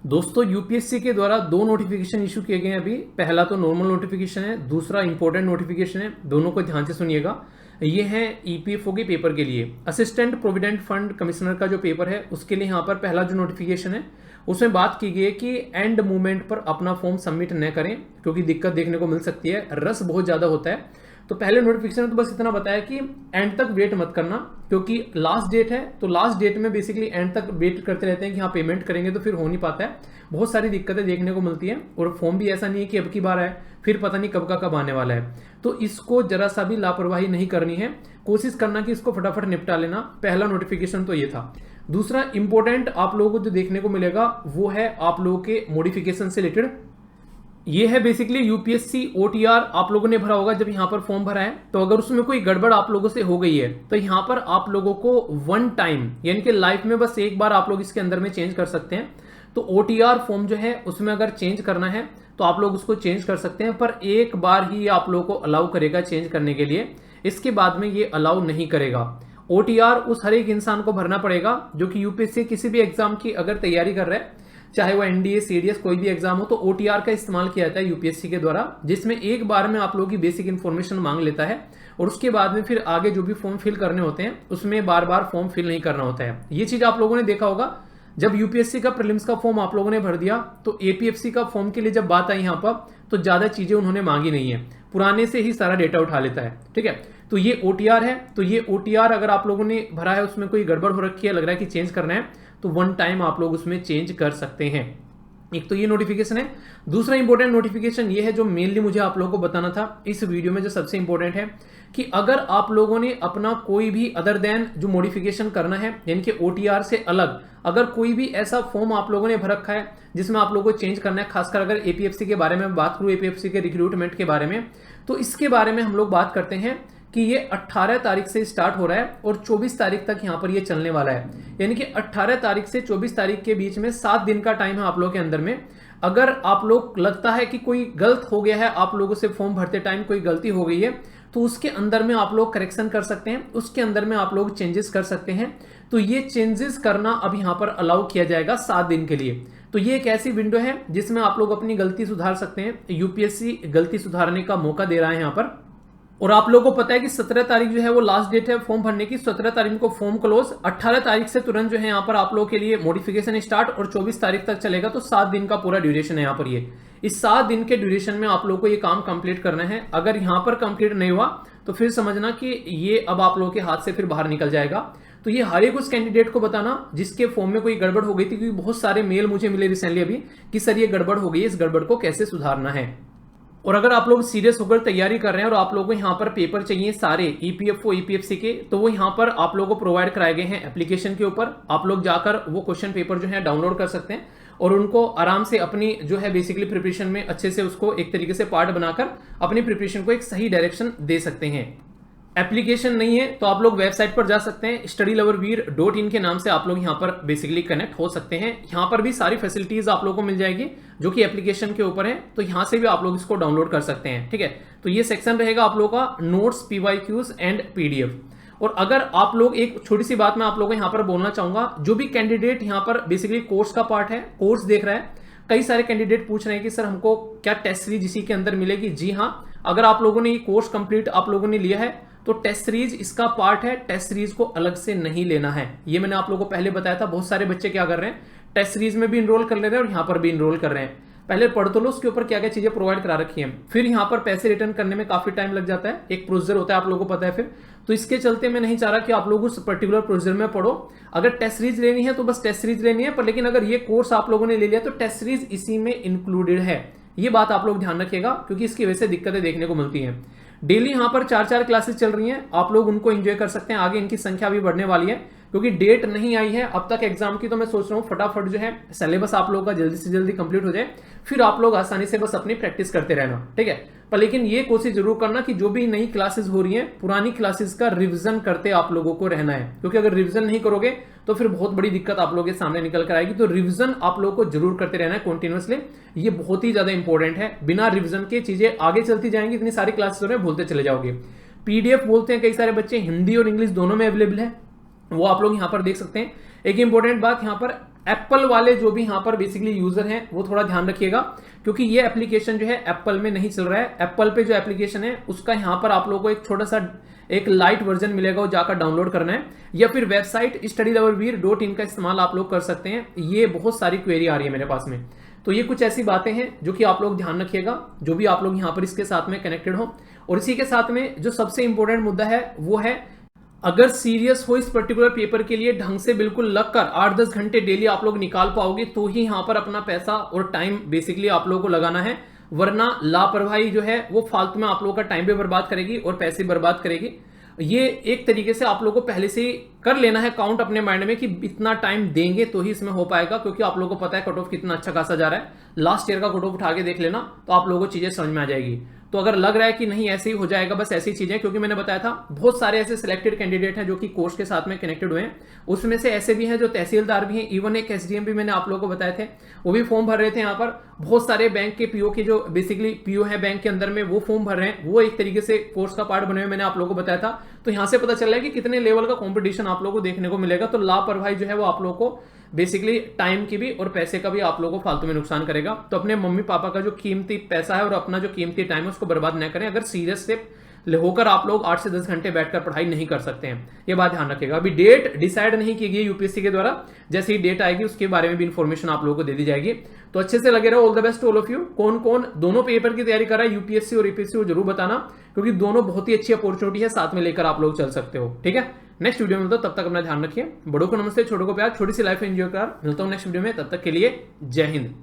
दोस्तों यूपीएससी के द्वारा दो नोटिफिकेशन इशू किए गए हैं अभी। पहला तो नॉर्मल नोटिफिकेशन है, दूसरा इंपॉर्टेंट नोटिफिकेशन है। दोनों को ध्यान से सुनिएगा। ये है ईपीएफओ के पेपर के लिए, असिस्टेंट प्रोविडेंट फंड कमिश्नर का जो पेपर है उसके लिए यहाँ पर पहला जो नोटिफिकेशन है उसमें बात की गई है कि एंड मोमेंट पर अपना फॉर्म सबमिट न करें, क्योंकि दिक्कत देखने को मिल सकती है, रस बहुत ज्यादा होता है। तो पहले नोटिफिकेशन में तो बस इतना बताया कि एंड तक वेट मत करना, क्योंकि लास्ट डेट है। तो लास्ट डेट में बेसिकली एंड तक वेट करते रहते हैं कि हाँ पेमेंट करेंगे, तो फिर हो नहीं पाता है। बहुत सारी दिक्कतें देखने को मिलती है, और फॉर्म भी ऐसा नहीं है कि अब की बार आए फिर पता नहीं कब का कब आने वाला है। तो इसको जरा सा भी लापरवाही नहीं करनी है, कोशिश करना कि इसको फटाफट निपटा लेना। पहला नोटिफिकेशन तो ये था। दूसरा इंपॉर्टेंट आप लोगों को जो देखने को मिलेगा वो है आप लोगों के मॉडिफिकेशन से रिलेटेड। ये है बेसिकली यूपीएससी ओटीआर आप लोगों ने भरा होगा जब यहां पर फॉर्म भरा है। तो अगर उसमें कोई गड़बड़ आप लोगों से हो गई है तो यहां पर आप लोगों को वन टाइम यानी कि लाइफ में बस एक बार आप लोग इसके अंदर में चेंज कर सकते हैं। तो ओटीआर फॉर्म जो है उसमें अगर चेंज करना है तो आप लोग उसको चेंज कर सकते हैं, पर एक बार ही आप लोग को अलाउ करेगा चेंज करने के लिए, इसके बाद में ये अलाउ नहीं करेगा। ओटीआर उस हर एक इंसान को भरना पड़ेगा जो कि यूपीएससी किसी भी एग्जाम की अगर तैयारी कर रहा है, चाहे वो एनडीए सीडीएस कोई भी एग्जाम हो, तो ओटीआर का इस्तेमाल किया जाता है यूपीएससी के द्वारा, जिसमें एक बार में आप लोगों की बेसिक इन्फॉर्मेशन मांग लेता है और उसके बाद में फिर आगे जो भी फॉर्म फिल करने होते हैं उसमें बार बार फॉर्म फिल नहीं करना होता है। ये चीज आप लोगों ने देखा होगा जब यूपीएससी का प्रीलिम्स का फॉर्म आप लोगों ने भर दिया, तो एपीएफसी का फॉर्म के लिए जब बात आई यहां पर तो ज्यादा चीजें उन्होंने मांगी नहीं है, पुराने से ही सारा डेटा उठा लेता है। ठीक है, तो ये ओटीआर है। तो ये ओटीआर अगर आप लोगों ने भरा है उसमें कोई गड़बड़ हो रखी है, लग रहा है कि चेंज करना है, तो वन टाइम आप लोग उसमें चेंज कर सकते हैं। एक तो ये नोटिफिकेशन है। दूसरा इंपॉर्टेंट नोटिफिकेशन ये है जो मेनली मुझे आप लोगों को बताना था इस वीडियो में, जो सबसे इंपॉर्टेंट है कि अगर आप लोगों ने अपना कोई भी अदर देन जो मॉडिफिकेशन करना है यानी कि ओटीआर से अलग अगर कोई भी ऐसा फॉर्म आप लोगों ने भर रखा है जिसमें आप लोगों को चेंज करना है, खासकर अगर एपीएफसी के बारे में बात करूं, एपीएफसी के रिक्रूटमेंट के बारे में, तो इसके बारे में हम लोग बात करते हैं कि ये 18 तारीख से स्टार्ट हो रहा है और 24 तारीख तक यहां पर ये चलने वाला है। यानी कि 18 तारीख से 24 तारीख के बीच में 7 दिन का टाइम है आप लोगों के अंदर में। अगर आप लोग लगता है कि कोई गलत हो गया है, आप लोगों से फॉर्म भरते टाइम कोई गलती हो गई है, तो उसके अंदर में आप लोग करेक्शन कर सकते हैं, उसके अंदर में आप लोग चेंजेस कर सकते हैं। तो ये चेंजेस करना अब यहां पर अलाउ किया जाएगा 7 दिन के लिए। तो ये एक ऐसी विंडो है जिसमें आप लोग अपनी गलती सुधार सकते हैं। यूपीएससी गलती सुधारने का मौका दे रहा है यहां पर। और आप लोगों को पता है कि 17 तारीख जो है वो लास्ट डेट है फॉर्म भरने की। 17 तारीख को फॉर्म क्लोज, 18 तारीख से तुरंत जो है यहाँ पर आप लोगों के लिए मॉडिफिकेशन स्टार्ट और 24 तारीख तक चलेगा। तो 7 दिन का पूरा ड्यूरेशन है यहाँ पर। ये इस 7 दिन के ड्यूरेशन में आप लोगों को ये काम कंप्लीट करना है। अगर यहाँ पर कंप्लीट नहीं हुआ तो फिर समझना कि ये अब आप लोगों के हाथ से फिर बाहर निकल जाएगा। तो ये हर एक उस कैंडिडेट को बताना जिसके फॉर्म में कोई गड़बड़ हो गई थी, क्योंकि बहुत सारे मेल मुझे मिले रिसेंटली अभी कि सर ये गड़बड़ हो गई है, इस गड़बड़ को कैसे सुधारना है। और अगर आप लोग सीरियस होकर तैयारी कर रहे हैं और आप लोगों को यहाँ पर पेपर चाहिए सारे ईपीएफओ ईपीएफसी के, तो वो यहाँ पर आप लोगों को प्रोवाइड कराए गए हैं एप्लीकेशन के ऊपर। आप लोग जाकर वो क्वेश्चन पेपर जो है डाउनलोड कर सकते हैं और उनको आराम से अपनी जो है बेसिकली प्रिपरेशन में अच्छे से उसको एक तरीके से पार्ट बनाकर अपनी प्रिपरेशन को एक सही डायरेक्शन दे सकते हैं। एप्लीकेशन नहीं है तो आप लोग वेबसाइट पर जा सकते हैं, studyloverveer.in के नाम से आप लोग यहां पर बेसिकली कनेक्ट हो सकते हैं। यहां पर भी सारी फैसिलिटीज आप लोगों को मिल जाएगी जो कि एप्लीकेशन के ऊपर है, तो यहां से भी आप लोग इसको डाउनलोड कर सकते हैं। ठीक है, तो ये सेक्शन रहेगा आप लोगों का नोट्स, पीवाईक्यूज एंड पीडीएफ। और अगर आप लोग, एक छोटी सी बात मैं आप लोगों को यहां पर बोलना चाहूंगा, जो भी कैंडिडेट यहां पर बेसिकली कोर्स का पार्ट है, कोर्स देख रहा है, कई सारे कैंडिडेट पूछ रहे हैं कि सर हमको क्या टेस्ट सीरीज इसी के अंदर मिलेगी। जी हाँ, अगर आप लोगों ने ये कोर्स कंप्लीट आप लोगों ने लिया है तो टेस्ट सीरीज इसका पार्ट है, टेस्ट सीरीज को अलग से नहीं लेना है। ये मैंने आप लोगों को पहले बताया था। बहुत सारे बच्चे क्या कर रहे हैं, टेस्ट सीरीज में भी इनरोल कर ले रहे हैं और यहाँ पर भी इनरोल कर रहे हैं। पहले पढ़ तो लो उसके ऊपर क्या क्या चीजें प्रोवाइड करा रखी हैं, फिर यहाँ पर पैसे रिटर्न करने में काफी टाइम लग जाता है, एक प्रोसीजर होता है आप लोगों को पता है। फिर तो इसके चलते मैं नहीं चाह रहा कि आप लोग उस पर्टिकुलर प्रोसीजर में पढ़ो। अगर टेस्ट सीरीज लेनी है तो बस टेस्ट सीरीज लेनी है, पर लेकिन अगर ये कोर्स आप लोगों ने ले लिया तो टेस्ट सीरीज इसी में इंक्लूडेड है। ये बात आप लोग ध्यान रखिएगा, क्योंकि इसकी वजह से दिक्कतें देखने को मिलती हैं। डेली यहाँ पर 4-4 क्लासेस चल रही हैं, आप लोग उनको एंजॉय कर सकते हैं। आगे इनकी संख्या भी बढ़ने वाली है, क्योंकि डेट नहीं आई है अब तक एग्जाम की। तो मैं सोच रहा हूँ फटाफट जो है सिलेबस आप लोगों का जल्दी से जल्दी कंप्लीट हो जाए, फिर आप लोग आसानी से बस अपनी प्रैक्टिस करते रहना। ठीक है, पर लेकिन ये कोशिश जरूर करना कि जो भी नई क्लासेस हो रही हैं, पुरानी क्लासेस का रिवीजन करते आप लोगों को रहना है, क्योंकि अगर रिवीजन नहीं करोगे तो फिर बहुत बड़ी दिक्कत आप लोगों के सामने निकल कर आएगी। तो रिवीजन आप लोगों को जरूर करते रहना है कंटिन्यूअसली, ये बहुत ही ज्यादा इंपॉर्टेंट है। बिना रिवीजन के चीजें आगे चलती जाएंगी, इतनी सारी क्लासेस हो रहे हैं, भूलते चले जाओगे। पीडीएफ बोलते हैं कई सारे बच्चे, हिंदी और इंग्लिश दोनों में अवेलेबल है, वो आप लोग यहां पर देख सकते हैं। एक इंपॉर्टेंट बात, यहां पर एप्पल वाले जो भी यहाँ पर बेसिकली यूजर हैं वो थोड़ा ध्यान रखिएगा, क्योंकि ये एप्लीकेशन जो है एप्पल में नहीं चल रहा है। एप्पल पे जो एप्लीकेशन है उसका यहाँ पर आप लोगों को एक छोटा सा एक लाइट वर्जन मिलेगा, वो जाकर डाउनलोड करना है, या फिर वेबसाइट studyloverwear.in का इस्तेमाल आप लोग कर सकते हैं। ये बहुत सारी क्वेरी आ रही है मेरे पास में, तो ये कुछ ऐसी बातें हैं जो कि आप लोग ध्यान रखिएगा, जो भी आप लोग यहाँ पर इसके साथ में कनेक्टेड हो। और इसी के साथ में जो सबसे इंपॉर्टेंट मुद्दा है वो है, अगर सीरियस हो इस पर्टिकुलर पेपर के लिए, ढंग से बिल्कुल लगकर 8-10 घंटे डेली आप लोग निकाल पाओगे तो ही यहां पर अपना पैसा और टाइम बेसिकली आप लोगों को लगाना है, वरना लापरवाही जो है वो फालतू में आप लोगों का टाइम भी बर्बाद करेगी और पैसे बर्बाद करेगी। ये एक तरीके से आप लोगों को पहले से कर लेना है काउंट अपने माइंड में कि इतना टाइम देंगे तो ही इसमें हो पाएगा, क्योंकि आप लोगों को पता है कट ऑफ कितना अच्छा खासा जा रहा है। लास्ट ईयर का कट ऑफ उठा के देख लेना तो आप लोगों को चीजें समझ में आ जाएगी। तो अगर लग रहा है कि नहीं ऐसे ही हो जाएगा, बस ऐसी चीजें, क्योंकि मैंने बताया था बहुत सारे ऐसे सिलेक्टेड कैंडिडेट हैं जो कि कोर्स के साथ में कनेक्टेड हुए हैं, उसमें से ऐसे भी हैं जो तहसीलदार भी हैं, इवन एक एसडीएम भी मैंने आप लोगों को बताए थे, वो भी फॉर्म भर रहे थे। यहाँ पर बहुत सारे बैंक के पीओ की जो बेसिकली पीओ है बैंक के अंदर में, वो फॉर्म भर रहे हैं, वो एक तरीके से कोर्स का पार्ट बने हुए मैंने आप लोगों को बताया था। तो यहां से पता चल रहा है कि कितने लेवल का कॉम्पिटिशन आप लोगों को देखने को मिलेगा। तो लापरवाही जो है वो आप लोगों को बेसिकली टाइम की भी और पैसे का भी आप लोगों को फालतू में नुकसान करेगा। तो अपने मम्मी पापा का जो कीमती पैसा है और अपना जो कीमती टाइम है उसको बर्बाद न करें। अगर सीरियस से होकर आप लोग 8 से 10 घंटे बैठकर पढ़ाई नहीं कर सकते हैं, ये बात ध्यान रखिएगा। अभी डेट डिसाइड नहीं की गई यूपीएससी के द्वारा, जैसे ही डेट आएगी उसके बारे में भी इंफॉर्मेशन आप लोगों को दे दी जाएगी। तो अच्छे से लगे रहो। All the best all of you. कौन कौन दोनों पेपर की तैयारी कर रहा है, यूपीएससी और ईपीएससी, वो जरूर बताना, क्योंकि दोनों बहुत ही अच्छी अपॉर्चुनिटी है, साथ में लेकर आप लोग चल सकते हो। ठीक है, नेक्स्ट वीडियो में मिलता हूं, तब तक अपना ध्यान रखिए। बड़ों को नमस्ते, छोटों को प्यार, छोटी सी लाइफ एंजॉय कर। मिलता हूं नेक्स्ट वीडियो में, तब तक के लिए जय हिंद।